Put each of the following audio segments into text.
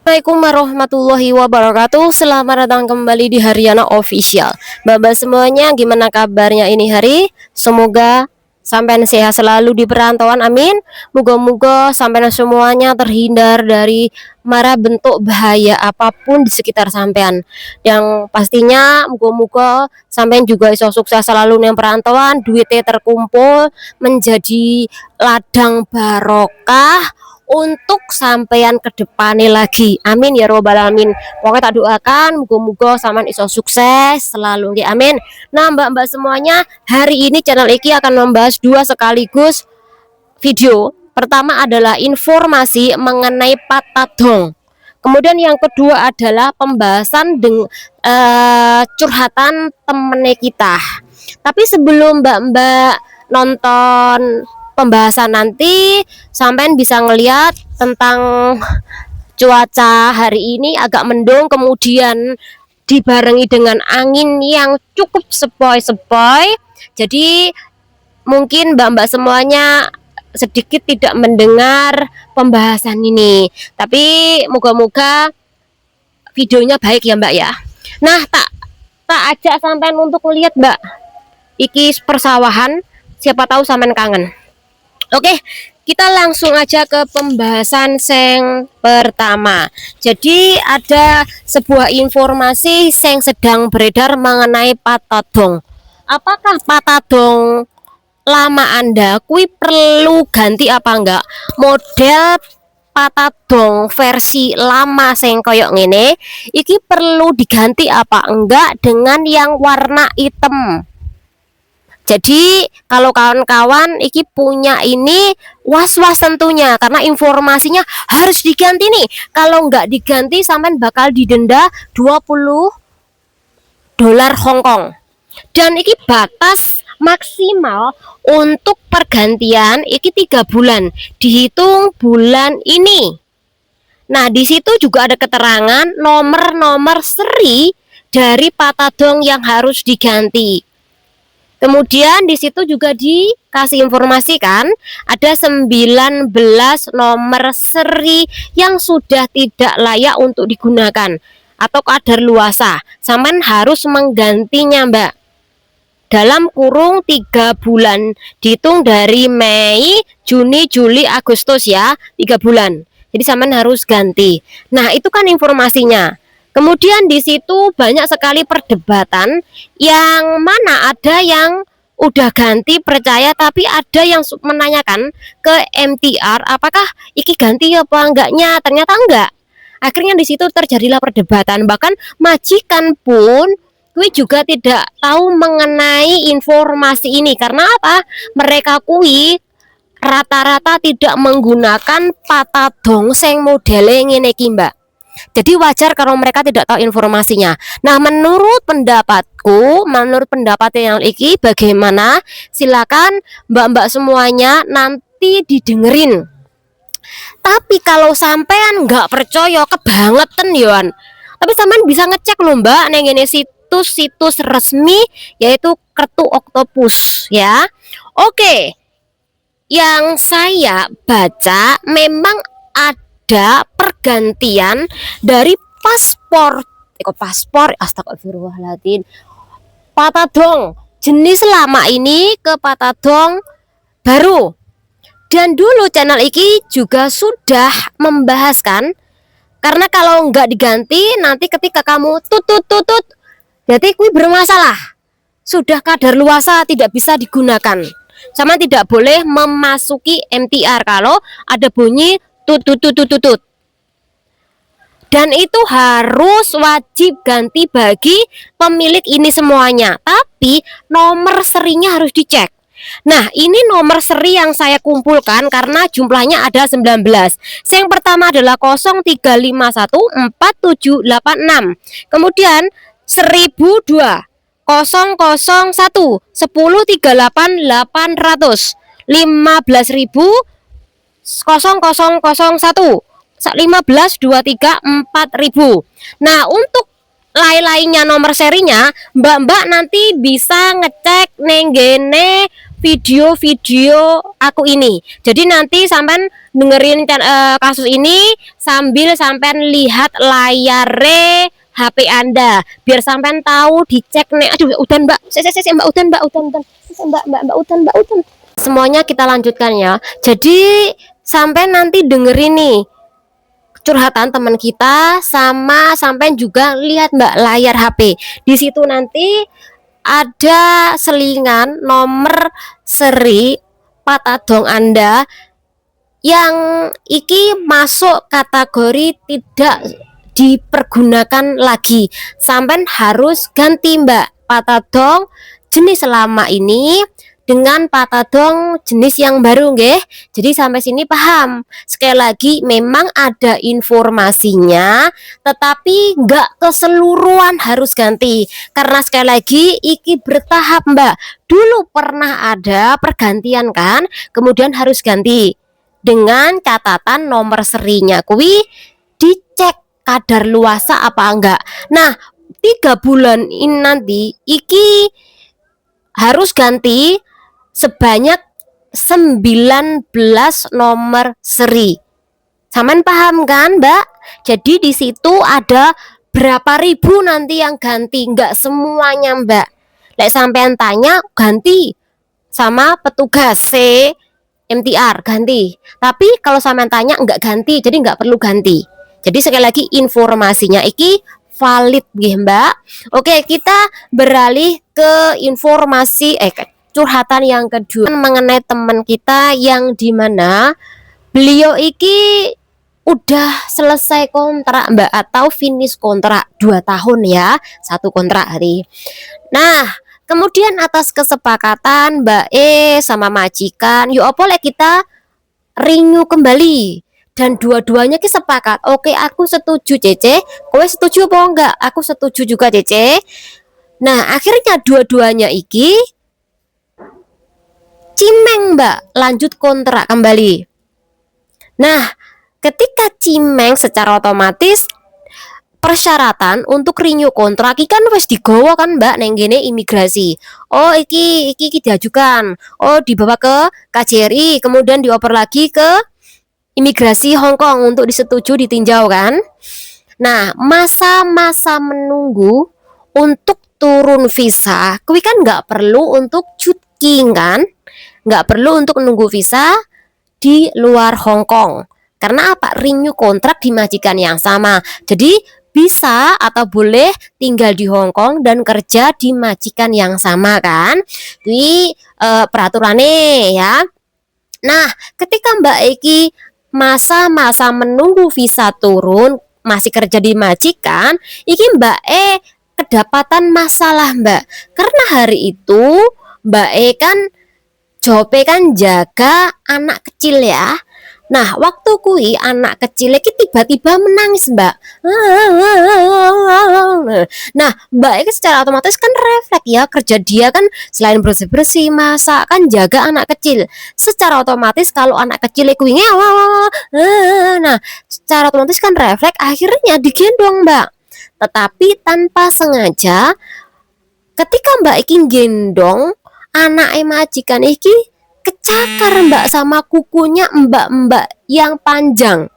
Assalamualaikum warahmatullahi wabarakatuh. Selamat datang kembali di Haryana Official. Bapak semuanya, gimana kabarnya ini hari? Semoga sampai sehat selalu di perantauan, amin. Moga-moga sampai semuanya terhindar dari mara bentuk bahaya apapun di sekitar sampean. Yang pastinya moga-moga sampean juga iso sukses selalu yang perantauan, duitnya terkumpul menjadi ladang barokah untuk sampean ke depannya lagi, amin ya robbal alamin. Pokoknya tak doakan muga-muga sampean iso sukses selalu nggih, amin. Nah mbak-mbak semuanya, hari ini channel iki akan membahas dua sekaligus video. Pertama adalah informasi mengenai patadong, kemudian yang kedua adalah pembahasan curhatan temennya kita. Tapi sebelum mbak-mbak nonton pembahasan nanti, sampean bisa ngeliat tentang cuaca hari ini agak mendung, kemudian dibarengi dengan angin yang cukup sepoi-sepoi. Jadi mungkin mbak-mbak semuanya sedikit tidak mendengar pembahasan ini, tapi moga-moga videonya baik ya mbak ya. Nah tak ajak sampean untuk lihat mbak, iki persawahan, siapa tahu sampean kangen. Oke, kita langsung aja ke pembahasan yang pertama. Jadi ada sebuah informasi yang sedang beredar mengenai patadong. Apakah patadong lama Anda kui perlu ganti apa enggak? Model patadong versi lama sing koyok ngene iki perlu diganti apa enggak dengan yang warna hitam? Jadi kalau kawan-kawan iki punya ini was-was tentunya, karena informasinya harus diganti nih. Kalau nggak diganti sampean bakal didenda 20 dolar Hongkong. Dan iki batas maksimal untuk pergantian iki 3 bulan, dihitung bulan ini. Nah di situ juga ada keterangan nomor-nomor seri dari patadong yang harus diganti. Kemudian di situ juga dikasih informasi kan, ada 19 nomor seri yang sudah tidak layak untuk digunakan atau kadaluarsa. Sampean harus menggantinya, Mbak. Dalam kurung 3 bulan, dihitung dari Mei, Juni, Juli, Agustus ya, 3 bulan. Jadi sampean harus ganti. Nah, itu kan informasinya. Kemudian di situ banyak sekali perdebatan, yang mana ada yang udah ganti percaya, tapi ada yang menanyakan ke MTR apakah iki ganti apa enggaknya, ternyata enggak. Akhirnya di situ terjadilah perdebatan, bahkan majikan pun kui juga tidak tahu mengenai informasi ini. Karena apa? Mereka kui rata-rata tidak menggunakan patadong sing modele ngene iki, Mbak. Jadi wajar kalau mereka tidak tahu informasinya. Nah, menurut pendapatku, menurut pendapat yang iki bagaimana? Silakan mbak-mbak semuanya nanti didengerin. Tapi kalau sampean nggak percaya kebangetan Yohan, tapi sampean bisa ngecek loh mbak, neng ini situs-situs resmi yaitu Kertu Oktopus ya. Oke, yang saya baca memang ada pergantian dari paspor astagfirullahaladzim, patadong jenis lama ini ke patadong baru. Dan dulu channel iki juga sudah membahaskan, karena kalau nggak diganti nanti ketika kamu tutut berarti kui bermasalah, sudah kadaluarsa tidak bisa digunakan. Sama tidak boleh memasuki MTR kalau ada bunyi tutut. Dan itu harus wajib ganti bagi pemilik ini semuanya. Tapi nomor serinya harus dicek. Nah ini nomor seri yang saya kumpulkan karena jumlahnya ada 19. Yang pertama adalah 03514786. Kemudian 1002 001 1038800 15.000 00001 15 23 4000. Nah untuk lain-lainnya nomor serinya mbak-mbak nanti bisa ngecek nenggene video-video aku ini. Jadi nanti sampean dengerin kasus ini sambil sampean lihat layare HP Anda biar sampean tahu dicek nih. Aduh, udan Mbak. Mbak udan, Mbak udan. Mbak udan. Semuanya kita lanjutkan ya. Jadi sampai nanti dengerin nih curhatan teman kita sama sampai juga lihat Mbak layar HP. Di situ nanti ada selingan nomor seri patadong Anda yang iki masuk kategori tidak dipergunakan lagi. Sampai harus ganti Mbak patadong jenis lama ini dengan patadong jenis yang baru nggih. Jadi sampai sini paham. Sekali lagi memang ada informasinya tetapi nggak keseluruhan harus ganti. Karena sekali lagi iki bertahap Mbak. Dulu pernah ada pergantian kan, kemudian harus ganti. Dengan catatan nomor serinya kuwi dicek kadar luasa apa enggak. Nah, 3 bulan ini nanti iki harus ganti sebanyak 19 nomor seri. Saman paham kan, Mbak? Jadi di situ ada berapa ribu nanti yang ganti, enggak semuanya, Mbak. Lek sampean tanya ganti sama petugas MTR ganti. Tapi kalau sampean tanya enggak ganti, jadi enggak perlu ganti. Jadi sekali lagi informasinya iki valid nggih, Mbak. Oke, kita beralih ke informasi curhatan yang kedua mengenai teman kita yang dimana beliau iki udah selesai kontrak Mbak atau finish kontrak 2 tahun ya, 1 kontrak hari. Nah, kemudian atas kesepakatan Mbak sama majikan, yuk apa lek kita renew kembali dan dua-duanya ki sepakat. Oke, aku setuju Cece. Kowe setuju apa enggak? Aku setuju juga Cece. Nah, akhirnya dua-duanya iki cimeng Mbak, lanjut kontrak kembali. Nah, ketika cimeng secara otomatis persyaratan untuk renew kontrak iki kan wis digawa kan Mbak neng gene imigrasi. Oh, iki diajukan. Oh, dibawa ke KJRI, kemudian dioper lagi ke imigrasi Hong Kong untuk disetujui ditinjau kan. Nah, masa-masa menunggu untuk turun visa, kuwi kan nggak perlu untuk cuti kan, nggak perlu untuk menunggu visa di luar Hong Kong. Karena apa? Renew kontrak di majikan yang sama. Jadi bisa atau boleh tinggal di Hong Kong dan kerja di majikan yang sama kan. Ini peraturannya ya. Nah, ketika Mbak Eki masa-masa menunggu visa turun masih kerja di majikan, iki Mbak kedapatan masalah Mbak. Karena hari itu Mbak kan jope kan jaga anak kecil ya. Nah, waktu kui anak kecil iki tiba-tiba menangis Mbak. Nah, Mbak iki secara otomatis kan refleks ya, kerja dia kan selain bersih-bersih, masak kan jaga anak kecil. Secara otomatis kalau anak kecil kuwi nah, secara otomatis kan refleks akhirnya digendong Mbak. Tetapi tanpa sengaja ketika Mbak iki gendong anak majikan iki kecakar Mbak sama kukunya mbak-mbak yang panjang.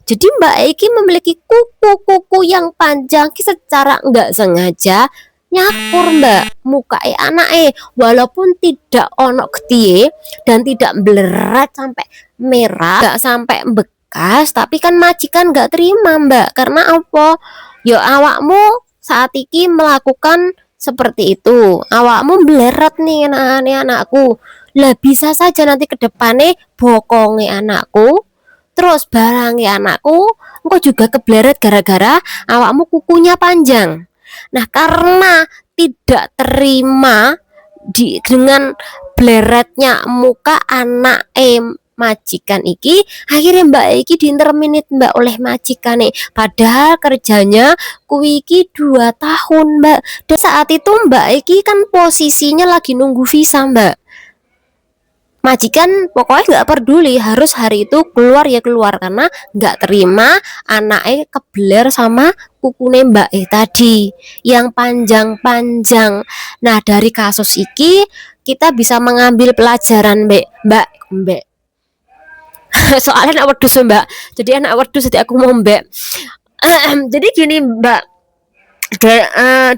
Jadi Mbak Eki memiliki kuku yang panjang secara nggak sengaja nyakur Mbak muka anak walaupun tidak ono ketie dan tidak bleret sampai merah, nggak sampai bekas, tapi kan majikan nggak terima Mbak. Karena apa? Yo awakmu saat ini melakukan seperti itu, awakmu bleret nih anakku. Lah bisa saja nanti ke depannya bokongnya anakku, terus barangnya anakku, engkau juga kebleret gara-gara awakmu kukunya panjang. Nah, karena tidak terima dengan bleretnya muka anak majikan iki, akhirnya Mbak iki diinterminit Mbak oleh majikan padahal kerjanya kuwi iki 2 tahun Mbak. Dan saat itu Mbak iki kan posisinya lagi nunggu visa Mbak. Majikan pokoknya nggak peduli, harus hari itu keluar ya keluar karena nggak terima anaknya kebeler sama kukune Mbak tadi yang panjang-panjang. Nah, dari kasus iki kita bisa mengambil pelajaran mbak soalnya anak wedus mbak, jadi anak wedus jadi aku mau mbak. Jadi gini mbak,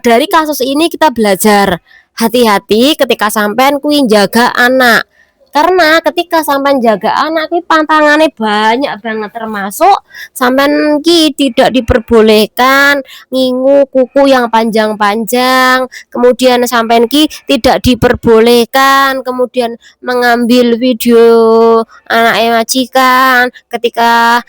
dari kasus ini kita belajar hati-hati ketika sampean kuwi jaga anak, karena ketika sampean jaga anak kuwi pantangannya banyak banget, termasuk sampean ki tidak diperbolehkan ngingu kuku yang panjang-panjang, kemudian sampean ki tidak diperbolehkan kemudian mengambil video anak majikan ketika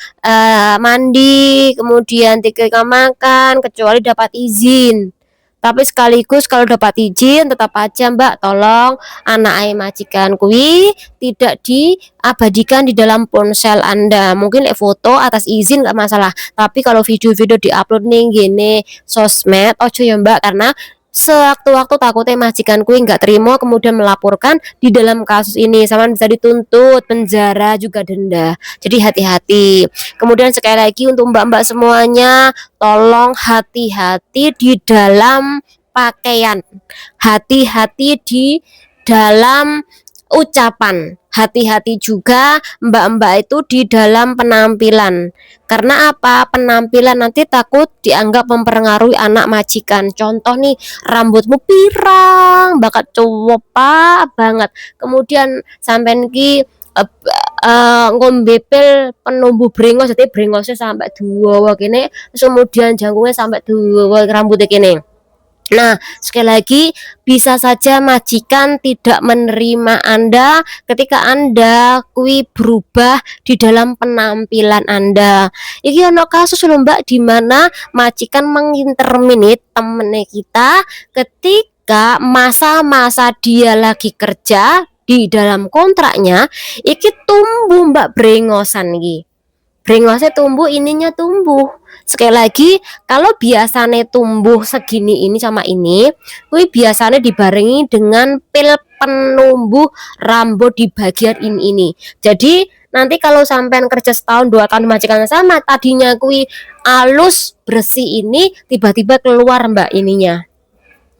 mandi, kemudian ketika makan, kecuali dapat izin. Tapi sekaligus kalau dapat izin tetap aja mbak, tolong anak majikan kuwi tidak diabadikan di dalam ponsel Anda. Mungkin foto atas izin nggak masalah, tapi kalau video-video diupload nih gini sosmed ojo ya mbak, karena sewaktu-waktu takutnya majikan kuwi nggak terima kemudian melaporkan, di dalam kasus ini sama bisa dituntut penjara juga denda. Jadi hati-hati. Kemudian sekali lagi untuk mbak-mbak semuanya, tolong hati-hati di dalam pakaian, hati-hati di dalam ucapan, hati-hati juga mbak-mbak itu di dalam penampilan. Karena apa? Penampilan nanti takut dianggap mempengaruhi anak majikan. Contoh nih, rambutmu pirang bakat cowopa banget, kemudian sampean ki ngombe pil penumbuh brengos, jadi brengosnya sampai dua kene, kemudian jangkungnya sampai dua rambutnya kene. Nah, sekali lagi, bisa saja majikan tidak menerima Anda ketika Anda kui berubah di dalam penampilan Anda. Iki ono kasus lho Mbak, di mana majikan menginterminate temennya kita ketika masa-masa dia lagi kerja, di dalam kontraknya iki tumbuh Mbak brengosan iki. Brengosnya tumbuh, ininya tumbuh. Sekali lagi, kalau biasanya tumbuh segini ini sama ini, kuwi biasanya dibarengi dengan pil penumbuh rambut di bagian ini. Jadi nanti kalau sampean kerja setahun 2 tahun majikan sama, tadinya kuwi alus bersih ini tiba-tiba keluar mbak ininya.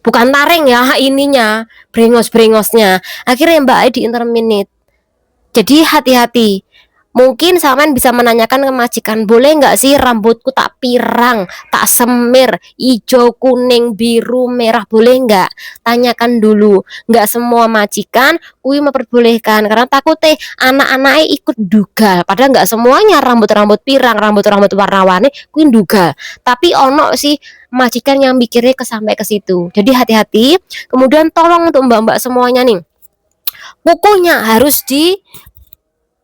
Bukan taring ya ininya, brengos-brengosnya. Akhirnya mbak di interminate. Jadi hati-hati. Mungkin sampean bisa menanyakan ke majikan, boleh nggak sih rambutku tak pirang, tak semir, hijau, kuning, biru, merah, boleh nggak? Tanyakan dulu. Nggak semua majikan kui memperbolehkan, karena takutnya anak-anaknya ikut dugal. Padahal nggak semuanya rambut-rambut pirang, rambut-rambut warna-warni kui dugal. Tapi ono sih majikan yang mikirnya sampai ke situ. Jadi hati-hati. Kemudian tolong untuk mbak-mbak semuanya nih, kukunya harus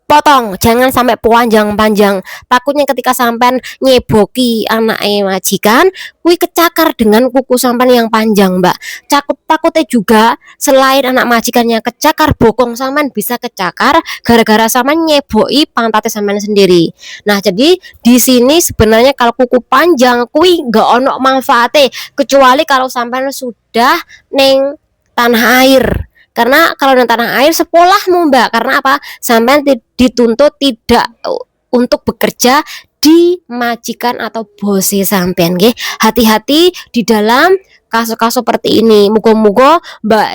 potong, jangan sampai panjang-panjang. Takutnya ketika sampean nyeboki anak majikan, kuwi kecakar dengan kuku sampean yang panjang, Mbak. Takutnya juga selain anak majikannya kecakar, bokong sampean bisa kecakar gara-gara sampean nyeboki pantatnya sampean sendiri. Nah, jadi di sini sebenarnya kalau kuku panjang kuwi nggak ono manfaatnya, kecuali kalau sampean sudah neng tanah air. Karena kalau di tanah air sekolahmu mbak, karena apa? Sampai dituntut tidak untuk bekerja di majikan atau bose sampean nggih. Hati-hati di dalam kasus-kasus seperti ini. Muga-muga mbak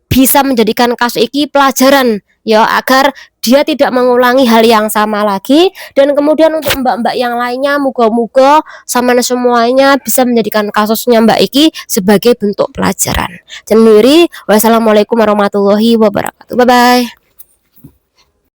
bisa menjadikan kasus ini pelajaran ya, agar dia tidak mengulangi hal yang sama lagi. Dan kemudian untuk mbak-mbak yang lainnya, muga-muga sama semuanya bisa menjadikan kasusnya mbak Iki sebagai bentuk pelajaran. Sendiri, wassalamualaikum warahmatullahi wabarakatuh. Bye bye.